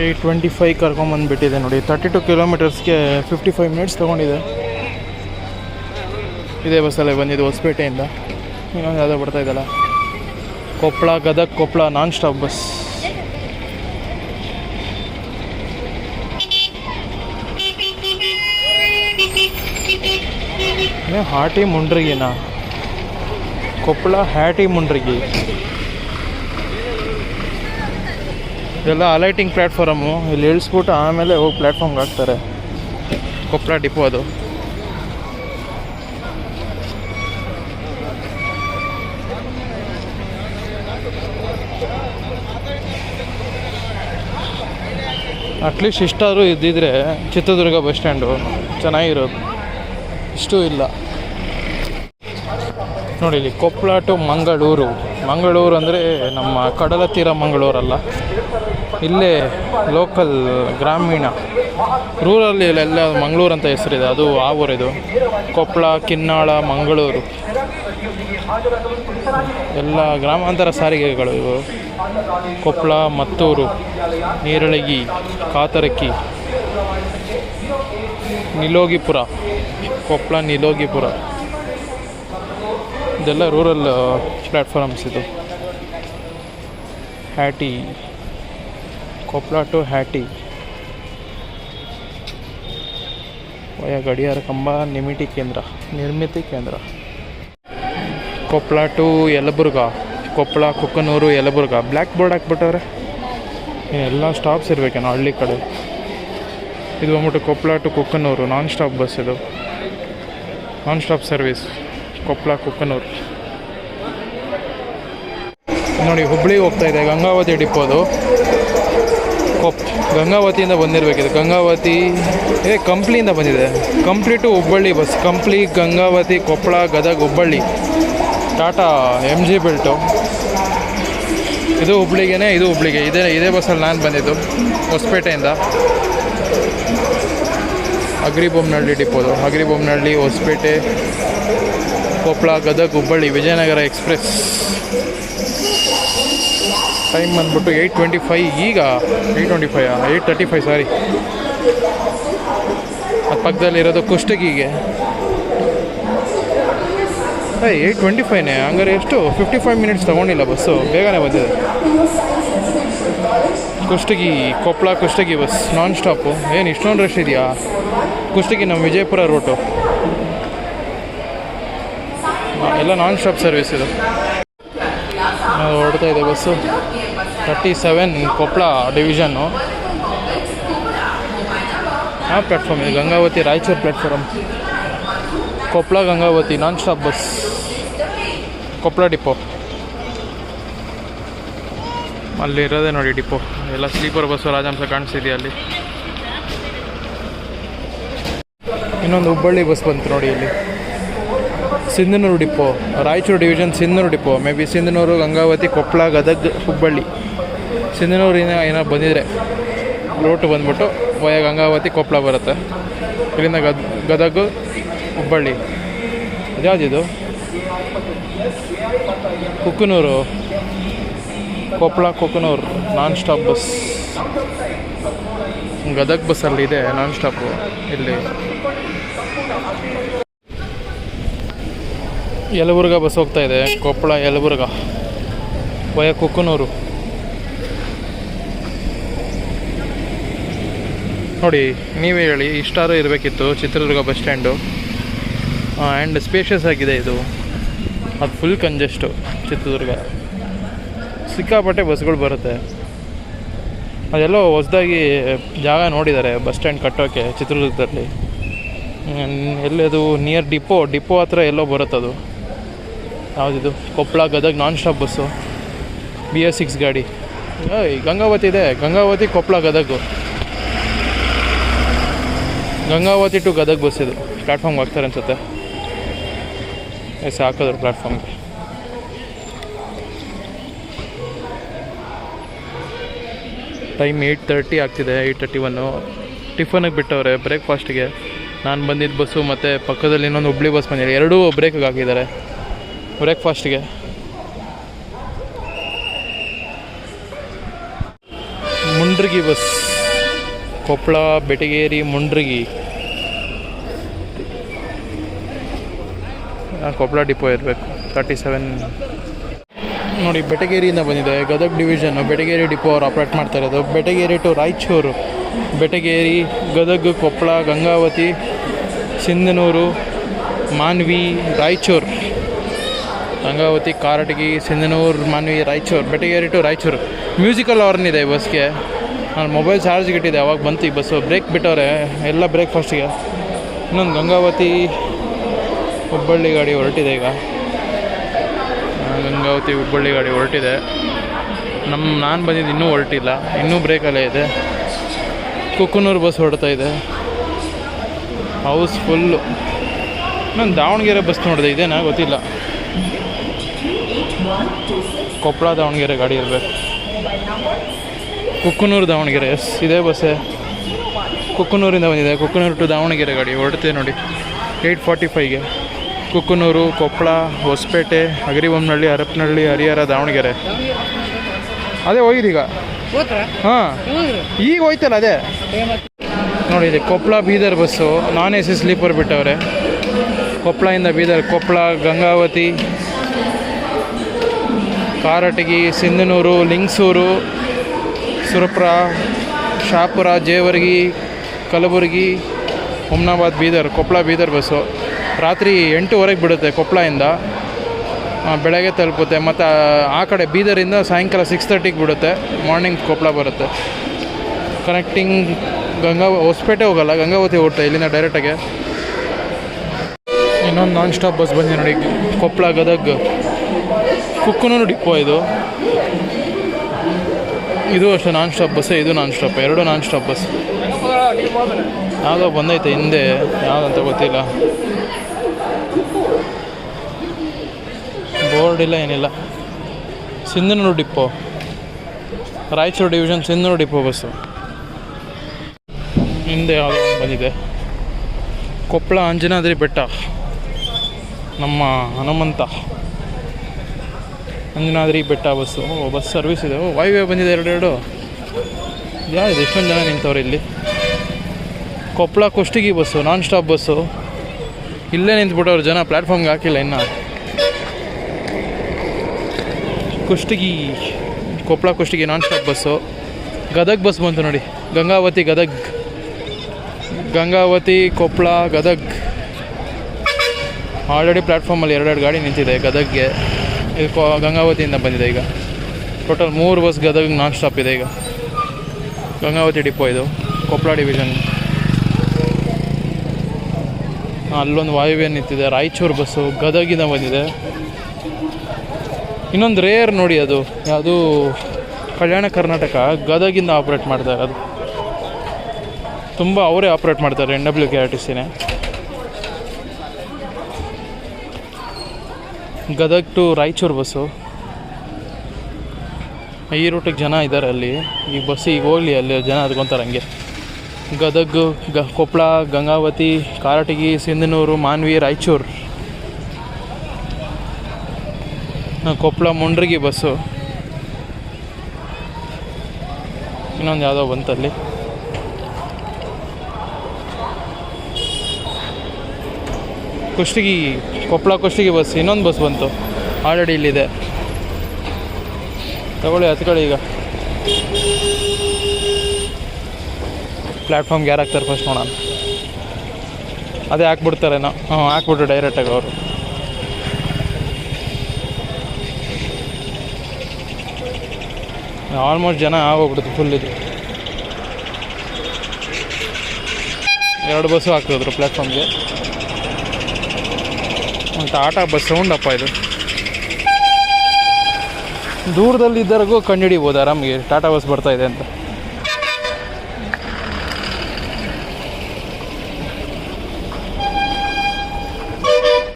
8:25 ಕರ್ಕೊಂಬಂದುಬಿಟ್ಟಿದೆ ನೋಡಿ. 32 ಕಿಲೋಮೀಟರ್ಸ್ಗೆ 55 ಮಿನಿಟ್ಸ್ ತೊಗೊಂಡಿದೆ. ಇದೇ ಬಸ್ಸಲ್ಲೇ ಬಂದಿದ್ದು ಹೊಸಪೇಟೆಯಿಂದ. ಇನ್ನೊಂದು ಯಾವುದೋ ಬರ್ತಾಯಿದ್ದಲ್ಲ, Koppal Gadag Koppal non stop bus. Hatti ಮುಂಡ್ರಿಗಿನ ಕೊಪ್ಪಳ ಹ್ಯಾಟಿ ಮುಂಡ್ರಿಗಿ ಇದೆಲ್ಲ ಅಲೈಟಿಂಗ್ ಪ್ಲ್ಯಾಟ್ಫಾರಮು. ಇಲ್ಲಿ ಇಳಿಸ್ಬಿಟ್ಟು ಆಮೇಲೆ ಹೋಗಿ ಪ್ಲ್ಯಾಟ್ಫಾರ್ಮ್ಗೆ ಹಾಕ್ತಾರೆ. ಕೊಪ್ಪಳ ಡಿಪೋ ಅದು. ಅಟ್ಲೀಸ್ಟ್ ಇಷ್ಟಾದರೂ ಇದ್ದಿದ್ರೆ ಚಿತ್ರದುರ್ಗ ಬಸ್ ಸ್ಟ್ಯಾಂಡು ಚೆನ್ನಾಗಿರೋದು. ಇಷ್ಟೂ ಇಲ್ಲ ನೋಡಿ. ಇಲ್ಲಿ ಕೊಪ್ಪಳ ಟು ಮಂಗಳೂರು. ಮಂಗಳೂರು ಅಂದರೆ ನಮ್ಮ ಕಡಲ ತೀರ ಮಂಗಳೂರಲ್ಲ, ಇಲ್ಲೇ ಲೋಕಲ್ ಗ್ರಾಮೀಣ ರೂರಲ್ಲಿ ಎಲ್ಲ ಮಂಗಳೂರು ಅಂತ ಹೆಸರಿದೆ. ಅದು ಆ ಊರಿದು. ಕೊಪ್ಪಳ, ಕಿನ್ನಾಳ, ಮಂಗಳೂರು ಎಲ್ಲ ಗ್ರಾಮಾಂತರ ಸಾರಿಗೆಗಳು ಇವು. ಕೊಪ್ಪಳ, ಮತ್ತೂರು, ನೀರಳಗಿ, ಕಾತರಕಿ, ನಿಲೋಗಿಪುರ. ಕೊಪ್ಪಳ ನಿಲೋಗಿಪುರ ಇದೆಲ್ಲ ರೂರಲ್ ಪ್ಲ್ಯಾಟ್ಫಾರ್ಮ್ಸ್. ಇದು ಹ್ಯಾಟಿ, ಕೊಪ್ಪಳ ಟು ಹ್ಯಾಟಿ ವಯ ಗಡಿಯಾರ ಕಂಬ ನಿರ್ಮಿತಿ ಕೇಂದ್ರ. Koppal to Yelburga, Koppal, Kuknur, Yelburga. Black board ಹಾಕ್ಬಿಟ್ಟವ್ರೆ. ಎಲ್ಲ ಸ್ಟಾಪ್ಸ್ ಇರಬೇಕೇನೋ ಹಳ್ಳಿ ಕಡೆ. ಇದು ಬಂದ್ಬಿಟ್ಟು Koppal to Kuknur non stop bus. ಇದು non stop service Koppal Kuknur. ನೋಡಿ ಹುಬ್ಳಿಗೆ ಹೋಗ್ತಾಯಿದೆ. ಗಂಗಾವತಿ ಡಿಪೋದು. ಗಂಗಾವತಿಯಿಂದ ಬಂದಿರಬೇಕಿದೆ. ಗಂಗಾವತಿ ಕಂಪ್ಲಿಯಿಂದ ಬಂದಿದೆ. Kampli to Hubballi bus. Kampli, Gangavati, Koppal, Gadag, Hubballi. Tata MG belt. ಇದು ಹುಬ್ಳಿಗೆ, ಇದು ಹುಬ್ಳಿಗೆ. ಇದೇ ಬಸ್ಸಲ್ಲಿ ನಾನು ಬಂದಿದ್ದು ಹೊಸಪೇಟೆಯಿಂದ. ಅಗ್ರಿಬೊಮ್ಮನಹಳ್ಳಿ ಡಿಪೋದು. ಅಗ್ರಿಬೊಮ್ಮನಹಳ್ಳಿ, ಹೊಸಪೇಟೆ, ಕೊಪ್ಪಳ, ಗದಗ್, ಹುಬ್ಬಳ್ಳಿ, ವಿಜಯನಗರ ಎಕ್ಸ್ಪ್ರೆಸ್. ಟೈಮ್ ಬಂದ್ಬಿಟ್ಟು 8:25. ಈಗ 8:35 ಸಾರಿ. ಅದು ಪಕ್ಕದಲ್ಲಿರೋದು ಕುಷ್ಟಗಿಗೆ. 8:25ನೇ ಹಂಗಾರೆ. ಎಷ್ಟು 55 ಮಿನಿಟ್ಸ್ ತೊಗೊಂಡಿಲ್ಲ ಬಸ್ಸು, ಬೇಗನೆ ಬಂದಿದೆ. ಕುಷ್ಟಗಿ, ಕೊಪ್ಪಳ ಕುಷ್ಟಗಿ ಬಸ್ ನಾನ್ ಸ್ಟಾಪು. ಏನು ಇಷ್ಟೊಂದು ರಶ್ ಇದೆಯಾ? ಕುಷ್ಟಗಿ ನಮ್ಮ ವಿಜಯಪುರ ರೂಟು. ಎಲ್ಲ ನಾನ್ ಸ್ಟಾಪ್ ಸರ್ವಿಸ್ ಇದು. ಹೊರಡ್ತಾ ಇದೆ ಬಸ್ಸು. 37 ಕೊಪ್ಪಳ ಡಿವಿಷನ್ನು. ಆ ಪ್ಲ್ಯಾಟ್ಫಾರ್ಮ್ ಇದೆ Gangavati Raichur platform. Koppal Gangavati non stop bus. Koppal depot ಅಲ್ಲಿ ಇರೋದೇ ನೋಡಿ ಡಿಪೋ. ಎಲ್ಲ ಸ್ಲೀಪರ್ ಬಸ್ಸು ರಾಜಹಂಸ ಕಾಣಿಸ್ತಿದೆಯಾ ಅಲ್ಲಿ. ಇನ್ನೊಂದು ಹುಬ್ಬಳ್ಳಿ ಬಸ್ ಬಂತು ನೋಡಿ ಇಲ್ಲಿ. Sindhanur depot, Raichur division Sindhanur depot. Maybe Sindhanur, Gangavathi, Koppal, Gadag, Hubballi. ಸಿಂಧನೂರಿನ ಏನೋ ಬಂದಿದ್ರೆ ರೂಟ್ ಬಂದ್ಬಿಟ್ಟು ವಯ ಗಂಗಾವತಿ, ಕೊಪ್ಪಳ ಬರುತ್ತೆ. ಇಲ್ಲಿಂದ ಗದಗ್, ಹುಬ್ಬಳ್ಳಿ. ಇದ್ಯಾವುದಿದು? Kuknur, Koppal, Kuknur non stop bus. Gadag ಬಸ್ಸಲ್ಲಿ ಇದೆ ನಾನ್ ಸ್ಟಾಪು. ಇಲ್ಲಿ ಯಲಬುರ್ಗಾ ಬಸ್ ಹೋಗ್ತಾ ಇದೆ. ಕೊಪ್ಪಳ, ಯಲಬುರ್ಗಾ ವಯ ಕುಕ್ಕನೂರು. ನೋಡಿ ನೀವೇ ಹೇಳಿ, ಇಷ್ಟಾರು ಇರಬೇಕಿತ್ತು Chitradurga bus stand. And spacious ಆಗಿದೆ ಇದು. ಅದು ಫುಲ್ ಕಂಜೆಸ್ಟು ಚಿತ್ರದುರ್ಗ. ಸಿಕ್ಕಾಪಟ್ಟೆ ಬಸ್ಗಳು ಬರುತ್ತೆ. ಅದೆಲ್ಲೋ ಹೊಸದಾಗಿ ಜಾಗ ನೋಡಿದ್ದಾರೆ ಬಸ್ ಸ್ಟ್ಯಾಂಡ್ ಕಟ್ಟೋಕ್ಕೆ ಚಿತ್ರದುರ್ಗದಲ್ಲಿ. ಎಲ್ಲದು ನಿಯರ್ ಡಿಪೋ ಹತ್ರ ಎಲ್ಲೋ ಬರುತ್ತದು. ಯಾವುದಿದು? Koppal Gadag non stop bus. BS6 ಗಾಡಿ. ಗಂಗಾವತಿ ಇದೆ. ಗಂಗಾವತಿ, ಕೊಪ್ಪಳ, ಗದಗು. ಗಂಗಾವತಿ ಟು ಗದಗ್ ಬಸ್ ಇದು. ಪ್ಲ್ಯಾಟ್ಫಾರ್ಮ್ಗೆ ಹಾಕ್ತಾರೆ ಅನ್ಸುತ್ತೆ. ಹಾಕಿದ್ರು ಪ್ಲ್ಯಾಟ್ಫಾರ್ಮ್ಗೆ. ಟೈಮ್ 8:30 ಆಗ್ತಿದೆ. 8:31. ಟಿಫನಿಗೆ ಬಿಟ್ಟವ್ರೆ ಬ್ರೇಕ್ಫಾಸ್ಟಿಗೆ. ನಾನು ಬಂದಿದ್ದ ಬಸ್ಸು ಮತ್ತು ಪಕ್ಕದಲ್ಲಿ ಇನ್ನೊಂದು ಹುಬ್ಳಿ ಬಸ್ ಬಂದಿದೆ. ಎರಡೂ ಬ್ರೇಕಿಗೆ ಹಾಕಿದ್ದಾರೆ ಬ್ರೇಕ್ಫಾಸ್ಟಿಗೆ. ಮುಂಡ್ರಿಗಿ ಬಸ್, ಕೊಪ್ಪಳ ಬೆಟಗೇರಿ ಮುಂಡ್ರಿಗಿ. ಕೊಪ್ಪಳ ಡಿಪೋ ಇರಬೇಕು. 37 ನೋಡಿ, ಬೆಟಗೇರಿಯಿಂದ ಬಂದಿದೆ. ಗದಗ ಡಿವಿಷನ್ನು ಬೆಟಗೇರಿ ಡಿಪೋ ಅವ್ರು ಆಪ್ರೇಟ್ ಮಾಡ್ತಾ ಇರೋದು. Betageri to Raichur, Betageri, Gadag, Koppal, Gangavati, Sindhanur, Manvi, Raichur. Gangavati, Karatagi, Sindhanur, Manvi, Raichur. Betageri to Raichur. Musical horn ಇದೆ ಈ ಬಸ್ಗೆ. ನಾನು ಮೊಬೈಲ್ ಚಾರ್ಜ್ಗೆ ಇಟ್ಟಿದ್ದೆ, ಅವಾಗ ಬಂತು ಈ ಬಸ್ಸು. ಬ್ರೇಕ್ ಬಿಟ್ಟವ್ರೆ ಎಲ್ಲ, ಬ್ರೇಕ್ ಫಸ್ಟಿಗೆ. ಇನ್ನೊಂದು ಗಂಗಾವತಿ ಹುಬ್ಬಳ್ಳಿ ಗಾಡಿ ಹೊರಟಿದೆ ಈಗ. ಗಂಗಾವತಿ ಹುಬ್ಬಳ್ಳಿ ಗಾಡಿ ಹೊರಟಿದೆ. ನಾನು ಬಂದಿದ್ದು ಇನ್ನೂ ಹೊರಟಿಲ್ಲ, ಇನ್ನೂ ಬ್ರೇಕಲ್ಲೇ ಇದೆ. ಕುಕ್ಕನೂರು ಬಸ್ ಹೊರಡ್ತಾ ಇದೆ, ಹೌಸ್ ಫುಲ್ಲು. ನಾನು ದಾವಣಗೆರೆ ಬಸ್ ನೋಡಿದೆ, ಇದೇನಾ ಗೊತ್ತಿಲ್ಲ. ಕೊಪ್ಪಳ ದಾವಣಗೆರೆ ಗಾಡಿ ಇರಬೇಕು. ಕುಕ್ಕನೂರು ದಾವಣಗೆರೆ, ಎಸ್ ಇದೇ ಬಸ್ಸೇ. ಕುಕ್ಕನೂರಿಂದ ಬಂದಿದೆ. ಕುಕ್ಕನೂರು ಟು ದಾವಣಗೆರೆ ಗಾಡಿ ಹೊರಡ್ತೀವಿ ನೋಡಿ 8:45ಗೆ. ಕುಕ್ಕನೂರು, ಕೊಪ್ಪಳ, ಹೊಸಪೇಟೆ, ಅಗರಿಬೊಮ್ಮನಹಳ್ಳಿ, ಹರಪನಹಳ್ಳಿ, ಹರಿಹರ, ದಾವಣಗೆರೆ. ಅದೇ ಹೋಗಿದ್ದೀಗ. ಹಾಂ, ಈಗ ಹೋಯ್ತಲ್ಲ ಅದೇ ನೋಡಿ. ಇದೆ Koppal Bidar bus, non AC sleeper ಬಿಟ್ಟವ್ರೆ. ಕೊಪ್ಪಳದಿಂದ ಬೀದರ್, ಕೊಪ್ಪಳ, ಗಂಗಾವತಿ, ಕಾರಟಗಿ, ಸಿಂಧನೂರು, ಲಿಂಗಸೂರು, ಸುರಪುರ, ಶಾಪುರ, ಜೇವರ್ಗಿ, ಕಲಬುರಗಿ, ಹುಮ್ನಾಬಾದ್, ಬೀದರ್. ಕೊಪ್ಪಳ ಬೀದರ್ ಬಸ್ಸು ರಾತ್ರಿ 8:00 ಬಿಡುತ್ತೆ ಕೊಪ್ಪಳದಿಂದ, ಬೆಳಗ್ಗೆ ತಲುಪುತ್ತೆ. ಮತ್ತು ಆ ಕಡೆ ಬೀದರಿಂದ ಸಾಯಂಕಾಲ 6:30ಗೆ ಬಿಡುತ್ತೆ, ಮಾರ್ನಿಂಗ್ ಕೊಪ್ಪಳ ಬರುತ್ತೆ. ಕನೆಕ್ಟಿಂಗ್ ಹೊಸಪೇಟೆ ಹೋಗಲ್ಲ, ಗಂಗಾವತಿ ಹೋಗುತ್ತೆ ಇಲ್ಲಿಂದ ಡೈರೆಕ್ಟಾಗೆ. ಇನ್ನೊಂದು ನಾನ್ ಸ್ಟಾಪ್ ಬಸ್ ಬಂದಿದೆ ನೋಡಿ, ಕೊಪ್ಪಳ ಗದಗ ಕುಕ್ಕನೂರು ಡಿಪೋ ಇದು. ಇದು ಅಷ್ಟೇ ನಾನ್ ಸ್ಟಾಪ್ ಬಸ್ಸೇ, ಇದು ನಾನ್ ಸ್ಟಾಪ್, ಎರಡು ನಾನ್ ಸ್ಟಾಪ್ ಬಸ್. ಯಾವುದೋ ಬಂದೈತೆ ಹಿಂದೆ, ಯಾವುದಂತ ಗೊತ್ತಿಲ್ಲ, ಬೋರ್ಡ್ ಇಲ್ಲ ಏನಿಲ್ಲ. Sindhanur depot, Raichur division Sindhanur depot bus. ಹಿಂದೆ ಯಾವುದೋ ಬಂದಿದೆ. ಕೊಪ್ಪಳ ಅಂಜನಾದ್ರಿ ಬೆಟ್ಟ, ನಮ್ಮ ಹನುಮಂತ ಅಂಜನಾದ್ರಿ ಬೆಟ್ಟ ಬಸ್ಸು. ಬಸ್ ಸರ್ವಿಸ್ ಇದೆ. ವಾಯುವ್ಯ ಬಂದಿದೆ ಎರಡು. ಯಾವುದು ಎಷ್ಟೊಂದು ಜನ ನಿಂತವ್ರೆ ಇಲ್ಲಿ. ಕೊಪ್ಪಳ ಕುಷ್ಟಗಿ ಬಸ್ಸು, ನಾನ್ ಸ್ಟಾಪ್ ಬಸ್ಸು. ಇಲ್ಲೇ ನಿಂತ್ಬಿಟ್ಟವ್ರು ಜನ, ಪ್ಲ್ಯಾಟ್ಫಾರ್ಮ್ಗೆ ಹಾಕಿಲ್ಲ ಇನ್ನು. ಕುಷ್ಟಗಿ, ಕೊಪ್ಪಳ ಕುಷ್ಟಗಿ ನಾನ್ ಸ್ಟಾಪ್ ಬಸ್ಸು. ಗದಗ ಬಸ್ ಬಂತು ನೋಡಿ, ಗಂಗಾವತಿ ಗದಗ, ಗಂಗಾವತಿ ಕೊಪ್ಪಳ ಗದಗ. ಆಲ್ರೆಡಿ ಪ್ಲ್ಯಾಟ್ಫಾರ್ಮಲ್ಲಿ 2 ಗಾಡಿ ನಿಂತಿದೆ ಗದಗ್ಗೆ. ಇದು ಗಂಗಾವತಿಯಿಂದ ಬಂದಿದೆ ಈಗ. Total 3 bus Gadag non stop ಇದೆ ಈಗ. ಗಂಗಾವತಿ ಡಿಪೋ ಇದು, ಕೊಪ್ಪಳ ಡಿವಿಷನ್. ಅಲ್ಲೊಂದು ವಾಯುವ್ಯ ನಿಂತಿದೆ. ರಾಯಚೂರು ಬಸ್ಸು ಗದಗಿಂದ ಬಂದಿದೆ. ಇನ್ನೊಂದು ರೇರ್ ನೋಡಿ, ಅದು ಯಾವುದು ಕಲ್ಯಾಣ ಕರ್ನಾಟಕ ಗದಗಿಂದ ಆಪ್ರೇಟ್ ಮಾಡ್ತಾರೆ. ಅದು ತುಂಬ ಅವರೇ ಆಪ್ರೇಟ್ ಮಾಡ್ತಾರೆ, NWKRTCನೇ. Gadag to Raichur bus. ಈ ರೂಟಿಗೆ ಜನ ಇದ್ದಾರೆ ಅಲ್ಲಿ. ಈ ಬಸ್ ಈಗ ಹೋಗಲಿ, ಅಲ್ಲಿ ಜನ ಅದ್ಕೊಂತಾರೆ ಹಂಗೆ. ಗದಗ, ಕೊಪ್ಪಳ, ಗಂಗಾವತಿ, ಕಾರಟಗಿ, ಸಿಂಧನೂರು, ಮಾನ್ವಿ, ರಾಯಚೂರು. ಕೊಪ್ಪಳ ಮುಂಡ್ರಿಗಿ ಬಸ್ಸು. ಇನ್ನೊಂದು ಯಾವುದೋ ಬಂತಲ್ಲಿ. ಕುಷ್ಟಗಿ, ಕೊಪ್ಪಳ ಕುಷ್ಟಗಿ ಬಸ್. ಇನ್ನೊಂದು ಬಸ್ ಬಂತು, ಆಲ್ರೆಡಿ ಇಲ್ಲಿದೆ. ತಗೊಳ್ಳಿ, ಹತ್ಕೊಳ್ಳಿ ಈಗ. ಪ್ಲ್ಯಾಟ್ಫಾರ್ಮ್ಗೆ ಯಾರು ಹಾಕ್ತಾರೆ ಫಸ್ಟ್ ನೋಡೋಣ. ಅದೇ ಹಾಕ್ಬಿಡ್ತಾರೇನೋ. ಹಾಕ್ಬಿಟ್ರು ಡೈರೆಕ್ಟಾಗಿ ಅವರು. ಆಲ್ಮೋಸ್ಟ್ ಜನ ಆಗೋಗ್ಬಿಡುತ್ತೆ ಫುಲ್. ಇದು 2 ಬಸ್ಸು ಹಾಕಿದ್ರು ಪ್ಲ್ಯಾಟ್ಫಾರ್ಮ್ಗೆ. ಒಂದು ಟಾಟಾ ಬಸ್ ಸೌಂಡಪ್ಪ ಇದು. ದೂರದಲ್ಲಿದ್ದರಿಗೂ ಕಂಡುಹಿಡಿಬೋದು ಆರಾಮಿಗೆ ಟಾಟಾ ಬಸ್ ಬರ್ತಾಯಿದೆ ಅಂತ.